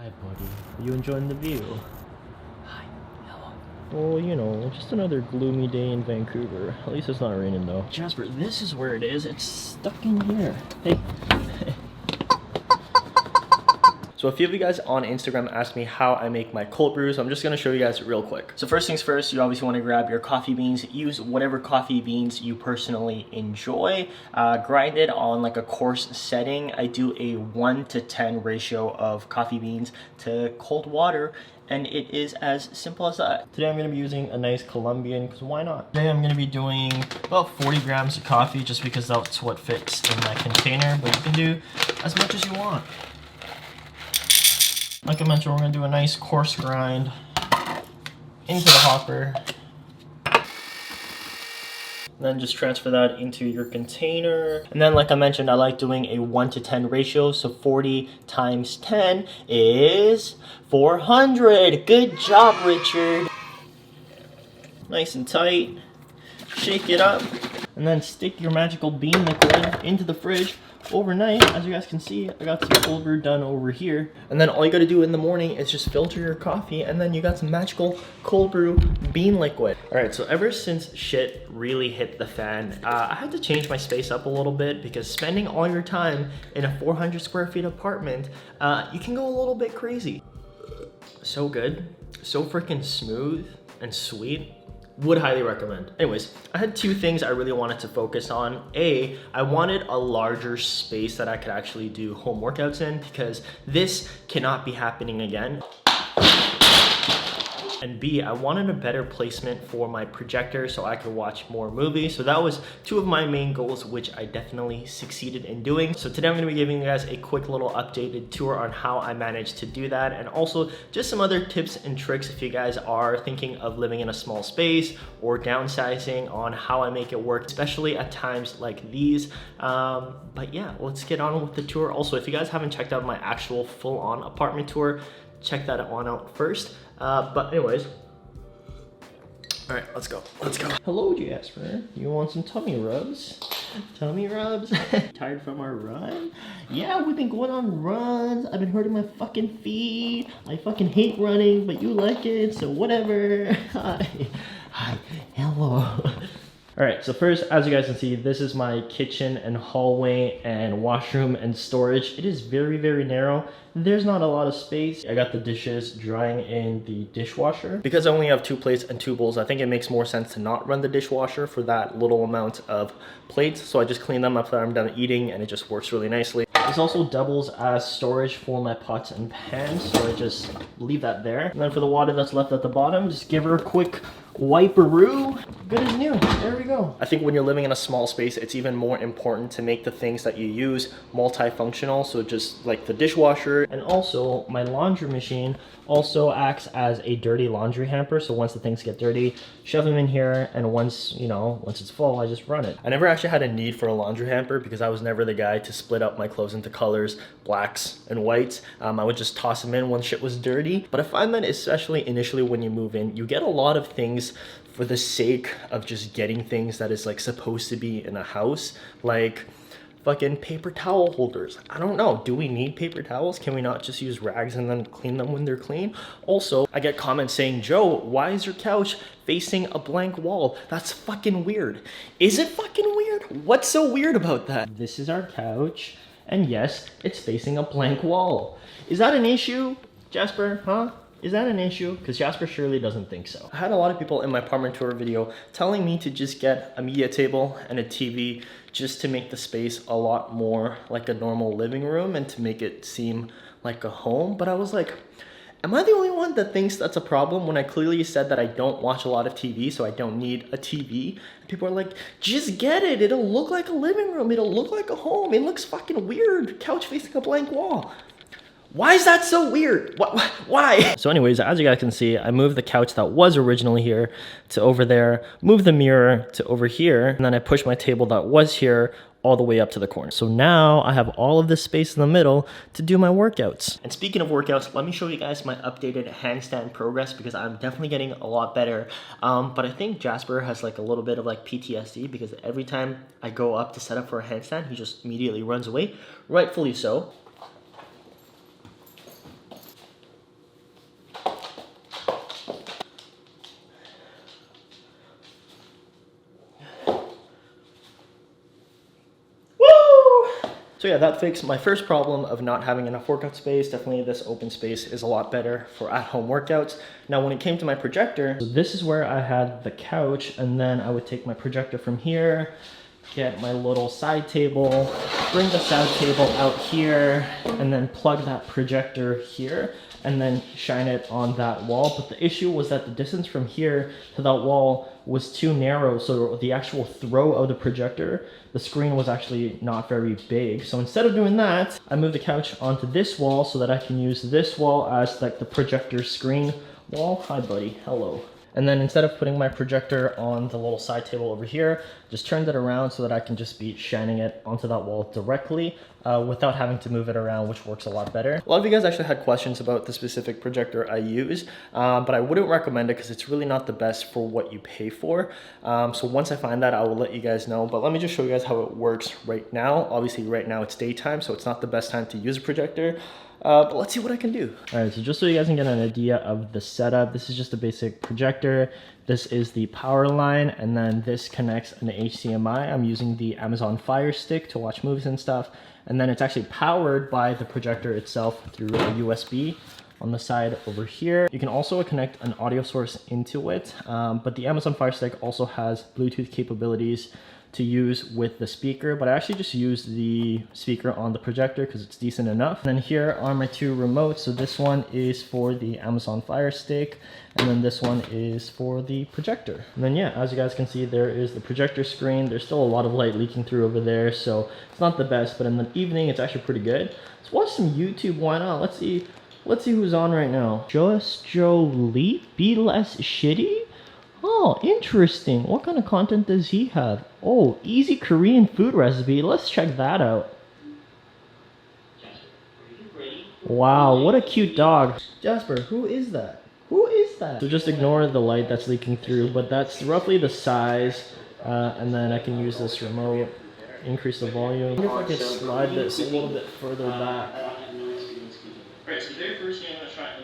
Hi, buddy. Are you enjoying the view? Hi. Hello. Well, you know, just another gloomy day in Vancouver. At least it's not raining, though. Jasper, this is where it is. It's stuck in here. Hey. So a few of you guys on Instagram asked me how I make my cold brew, so I'm just gonna show you guys real quick. So first things first, you obviously wanna grab your coffee beans. Use whatever coffee beans you personally enjoy. Grind it on like a coarse setting. I do a 1:10 ratio of coffee beans to cold water, and it is as simple as that. Today I'm gonna be using a nice Colombian, because why not? Today I'm gonna be doing about 40 grams of coffee just because that's what fits in my container, but you can do as much as you want. Like I mentioned, we're gonna do a nice coarse grind into the hopper. Then just transfer that into your container. And then like I mentioned, I like doing a 1:10 ratio. So 40 times 10 is 400. Good job, Richard. Nice and tight. Shake it up. And then stick your magical bean liquid into the fridge overnight. As you guys can see, I got some cold brew done over here. And then all you gotta do in the morning is just filter your coffee, and then you got some magical cold brew bean liquid. All right, so ever since shit really hit the fan, I had to change my space up a little bit, because spending all your time in a 400 square feet apartment, you can go a little bit crazy. So good, so freaking smooth and sweet. Would highly recommend. Anyways, I had two things I really wanted to focus on. A, I wanted a larger space that I could actually do home workouts in, because this cannot be happening again. And B, I wanted a better placement for my projector so I could watch more movies. So that was two of my main goals, which I definitely succeeded in doing. So today I'm gonna be giving you guys a quick little updated tour on how I managed to do that, and also just some other tips and tricks if you guys are thinking of living in a small space or downsizing, on how I make it work, especially at times like these. But yeah, let's get on with the tour. Also, if you guys haven't checked out my actual full-on apartment tour, check that one out first. But anyways, all right, let's go. Hello, Jasper. You want some tummy rubs? Tummy rubs? Tired from our run? Yeah, we've been going on runs. I've been hurting my fucking feet. I fucking hate running, but you like it, so whatever. Hi, hello. All right, so first, as you guys can see, this is my kitchen and hallway and washroom and storage. It is very, very narrow. There's not a lot of space. I got the dishes drying in the dishwasher. Because I only have 2 plates and 2 bowls, I think it makes more sense to not run the dishwasher for that little amount of plates. So I just clean them after I'm done eating, and it just works really nicely. This also doubles as storage for my pots and pans, so I just leave that there. And then for the water that's left at the bottom, just give her a quick wiperoo. Good as new. There we go. I think when you're living in a small space, it's even more important to make the things that you use multifunctional. So just like the dishwasher, and also my laundry machine also acts as a dirty laundry hamper. So once the things get dirty, shove them in here, and once it's full, I just run it. I never actually had a need for a laundry hamper because I was never the guy to split up my clothes into colors, blacks and whites. I would just toss them in when shit was dirty. But I find that especially initially when you move in, you get a lot of things for the sake of just getting things that is like supposed to be in a house, like fucking paper towel holders. I don't know, do we need paper towels? Can we not just use rags and then clean them when they're clean? Also, I get comments saying, Joe, why is your couch facing a blank wall? That's fucking weird. Is it fucking weird? What's so weird about that? This is our couch, and yes, it's facing a blank wall. Is that an issue, Jasper, huh? Is that an issue? Because Jasper surely doesn't think so. I had a lot of people in my apartment tour video telling me to just get a media table and a TV just to make the space a lot more like a normal living room and to make it seem like a home. But I was like, am I the only one that thinks that's a problem when I clearly said that I don't watch a lot of TV, so I don't need a TV? And people are like, just get it. It'll look like a living room. It'll look like a home. It looks fucking weird. Couch facing a blank wall. Why is that so weird? Why? So anyways, as you guys can see, I moved the couch that was originally here to over there, moved the mirror to over here, and then I pushed my table that was here all the way up to the corner. So now I have all of this space in the middle to do my workouts. And speaking of workouts, let me show you guys my updated handstand progress, because I'm definitely getting a lot better. But I think Jasper has like a little bit of like PTSD, because every time I go up to set up for a handstand, he just immediately runs away, rightfully so. So yeah, that fixed my first problem of not having enough workout space. Definitely this open space is a lot better for at-home workouts. Now when it came to my projector, so this is where I had the couch, and then I would take my projector from here, get my little side table, bring the side table out here, and then plug that projector here, and then shine it on that wall. But the issue was that the distance from here to that wall was too narrow, so the actual throw of the projector, the screen was actually not very big. So instead of doing that, I moved the couch onto this wall so that I can use this wall as like the projector screen wall. Hi buddy, hello. And then instead of putting my projector on the little side table over here, just turned it around so that I can just be shining it onto that wall directly without having to move it around, which works a lot better. A lot of you guys actually had questions about the specific projector I use, but I wouldn't recommend it because it's really not the best for what you pay for. So once I find that, I will let you guys know. But let me just show you guys how it works right now. Obviously right now it's daytime, so it's not the best time to use a projector. But let's see what I can do. All right, so just so you guys can get an idea of the setup, this is just a basic projector. This is the power line, and then this connects an HDMI. I'm using the Amazon Fire Stick to watch movies and stuff. And then it's actually powered by the projector itself through a USB on the side over here. You can also connect an audio source into it, but the Amazon Fire Stick also has Bluetooth capabilities to use with the speaker, but I actually just use the speaker on the projector because it's decent enough. And then here are my two remotes. So this one is for the Amazon Fire Stick, and then this one is for the projector. And then yeah, as you guys can see, there is the projector screen. There's still a lot of light leaking through over there, so it's not the best, but in the evening it's actually pretty good. Let's watch some YouTube, why not? Let's see who's on right now. Just Jolie, Be Less Shitty? Oh, interesting. What kind of content does he have? Oh, easy Korean food recipe. Let's check that out. Wow, what a cute dog. Jasper, who is that? Who is that? So just ignore the light that's leaking through, but that's roughly the size. And then I can use this remote, increase the volume. I wonder if I can slide this a little bit further back.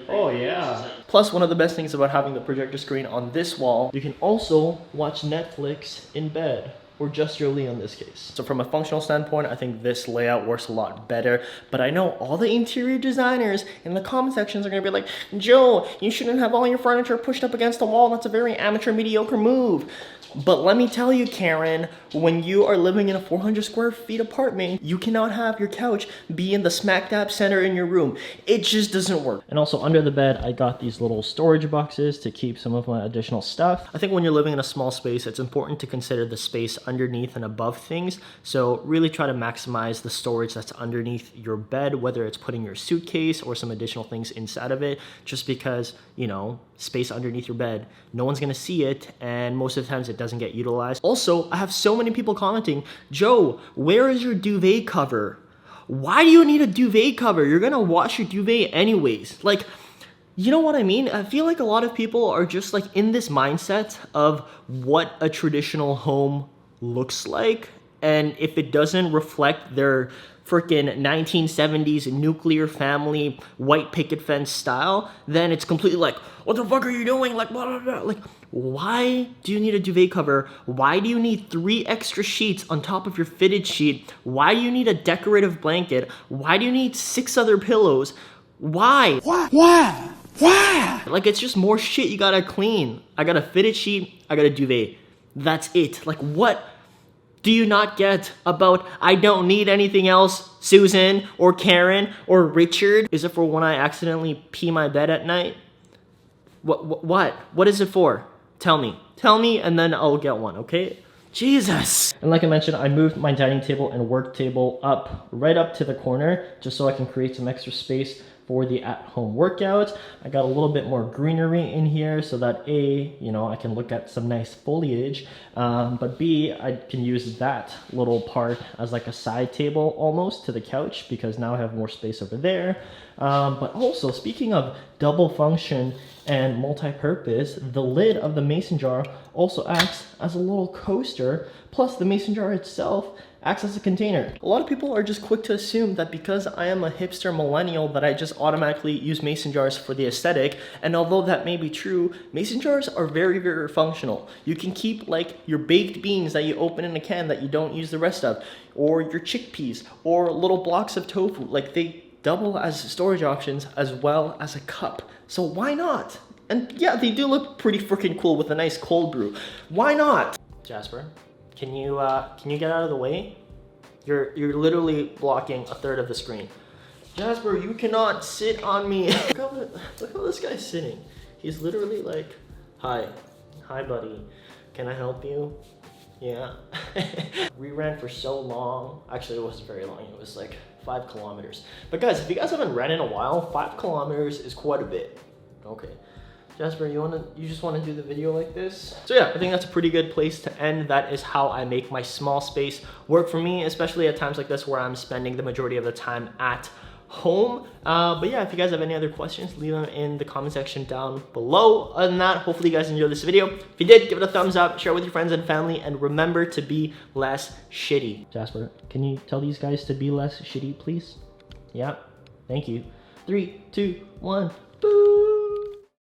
Oh yeah. Plus, one of the best things about having the projector screen on this wall, you can also watch Netflix in bed, or just Jolie in this case. So from a functional standpoint, I think this layout works a lot better, but I know all the interior designers in the comment sections are gonna be like, Joe, you shouldn't have all your furniture pushed up against the wall. That's a very amateur, mediocre move. But let me tell you, Karen, when you are living in a 400 square feet apartment, you cannot have your couch be in the smack dab center in your room. It just doesn't work. And also under the bed, I got these little storage boxes to keep some of my additional stuff. I think when you're living in a small space, it's important to consider the space underneath and above things. So really try to maximize the storage that's underneath your bed, whether it's putting your suitcase or some additional things inside of it, just because, you know, space underneath your bed, no one's gonna see it, and most of the times it doesn't get utilized. Also, I have so many people commenting, Joe, where is your duvet cover? Why do you need a duvet cover? You're gonna wash your duvet anyways. Like, you know what I mean? I feel like a lot of people are just like in this mindset of what a traditional home looks like, and if it doesn't reflect their freaking 1970s nuclear family white picket fence style, then it's completely like, what the fuck are you doing? Like, blah, blah, blah. Like, why do you need a duvet cover? Why do you need 3 extra sheets on top of your fitted sheet? Why do you need a decorative blanket? Why do you need 6 other pillows? Why? Why? Like, it's just more shit you gotta clean. I got a fitted sheet, I got a duvet. That's it. Like, what do you not get about I don't need anything else, Susan or Karen or Richard? Is it for when I accidentally pee my bed at night? What is it for? Tell me, and then I'll get one, okay? Jesus. And like I mentioned, I moved my dining table and work table right up to the corner, just so I can create some extra space for the at-home workouts. I got a little bit more greenery in here so that A, you know, I can look at some nice foliage, but B, I can use that little part as like a side table almost to the couch, because now I have more space over there. But also, speaking of double function and multi-purpose, the lid of the mason jar also acts as a little coaster, plus the mason jar itself acts as a container. A lot of people are just quick to assume that because I am a hipster millennial that I just automatically use mason jars for the aesthetic, and although that may be true, mason jars are very, very functional. You can keep like your baked beans that you open in a can that you don't use the rest of, or your chickpeas, or little blocks of tofu. Like, they double as storage options as well as a cup. So why not? And yeah, they do look pretty freaking cool with a nice cold brew. Why not? Jasper, can you get out of the way? You're literally blocking a third of the screen. Jasper, you cannot sit on me. Look how this guy's sitting. He's literally like, hi buddy, can I help you? Yeah. We ran for so long. Actually, it wasn't very long. It was like 5 kilometers. But guys, if you guys haven't ran in a while, 5 kilometers is quite a bit. Okay. Jasper, you just wanna do the video like this? So yeah, I think that's a pretty good place to end. That is how I make my small space work for me, especially at times like this where I'm spending the majority of the time at home. But yeah, if you guys have any other questions, leave them in the comment section down below. Other than that, hopefully you guys enjoyed this video. If you did, give it a thumbs up, share it with your friends and family, and remember to be less shitty. Jasper, can you tell these guys to be less shitty, please? Yeah, thank you. 3, 2, 1, boo!